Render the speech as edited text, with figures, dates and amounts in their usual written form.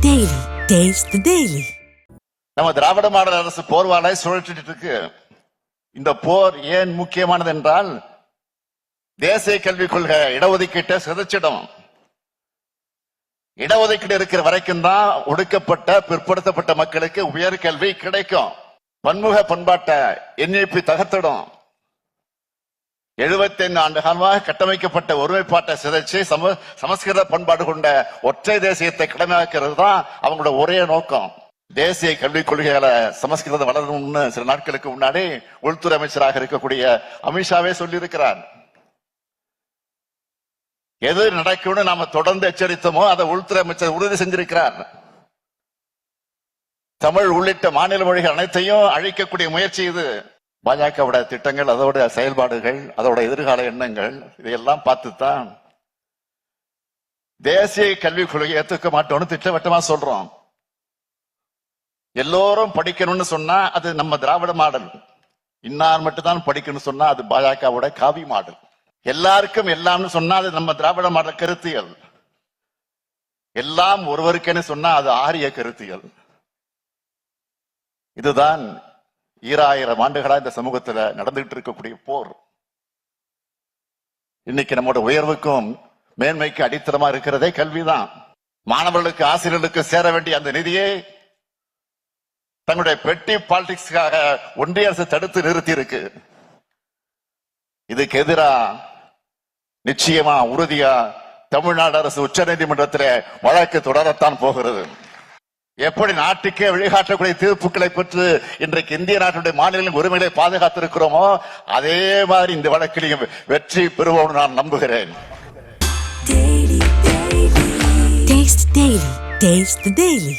Daily. Taste the Daily. நம்ம திராவிட model அரசு போர்வாலை சுழற்றிட்டு இருக்கு. இந்த போர் ஏன் முக்கியமானது என்றால், தேசிய கல்விக் கொள்கை இடஒதுக்கீட்டை சிதைச்சிடும். இடஒதுக்கீடு இருக்கிற வரைக்கும் தான் ஒடுக்கப்பட்ட பிற்படுத்தப்பட்ட மக்களுக்கு உயர்கல்வி கிடைக்கும். பன்முக பண்பாட்டை என்இபி தகர்த்திடும். 75 ஆண்டு காலமாக கட்டமைக்கப்பட்ட ஒருமைப்பாட்டை சிதைச்சு சமஸ்கிருத பண்பாடு கொண்ட ஒற்றை தேசியத்தை கடமையாக்குறது தான் அவங்களோட ஒரே நோக்கம். தேசிய கல்விக் கொள்கையால சமஸ்கிருதம் வளரணும்னு சில நாட்களுக்கு முன்னாடி உள்துறை அமைச்சராக இருக்கக்கூடிய அமித்ஷாவே சொல்லி இருக்கிறார். எது நடக்கும்னு நாம தொடர்ந்து எச்சரித்தோமோ அதை உள்துறை அமைச்சர் உறுதி செஞ்சிருக்கிறார். தமிழ் உள்ளிட்ட மாநில மொழிகள் அனைத்தையும் அழிக்கக்கூடிய முயற்சி இது. பாஜகவோட திட்டங்கள், அதோட செயல்பாடுகள், அதோட எதிர்கால எண்ணங்கள் இதையெல்லாம் பார்த்துத்தான் தேசிய கல்விக் கொள்கையை ஏற்றுக்க மாட்டோம்னு திட்டவட்டமா சொல்றோம். எல்லோரும் படிக்கணும்னு சொன்னா அது நம்ம திராவிட மாடல். இன்னார் மட்டும் தான் படிக்கணும்னு சொன்னா அது பாஜகவோட காவி மாடல். எல்லாருக்கும் எல்லாம்னு சொன்னா அது நம்ம திராவிட மாடல் கருத்தியல். எல்லாம் ஒருவருக்குன்னு சொன்னா அது ஆரிய கருத்தியல். இதுதான் 2000 ஆண்டுகளா இந்த சமூகத்துல நடந்துகிட்டு இருக்கக்கூடிய போர். இன்னைக்கு நம்மோட உயர்வுக்கும் மேன்மைக்கு அடித்தளமா இருக்கிறதே கல்விதான். மாணவர்களுக்கு ஆசிரியர்களுக்கு சேர வேண்டிய அந்த நிதியை தங்களுடைய பெட்டி பாலிடிக்ஸ்க்காக ஒன்றிய அரசு தடுத்து நிறுத்தி இருக்கு. இதுக்கு எதிரா நிச்சயமா உறுதியா தமிழ்நாடு அரசு உச்ச நீதிமன்றத்தில் வழக்கு தொடரத்தான் போகிறது. எப்படி நாட்டுக்கே வழிகாட்டக்கூடிய தீர்ப்புகளை பெற்று இன்றைக்கு இந்திய நாட்டுடைய மாநில உரிமைகளை பாதுகாத்திருக்கிறோமோ அதே மாதிரி இந்த வழக்கிலையும் வெற்றி பெறுவோம் நான் நம்புகிறேன். Taste the Daily.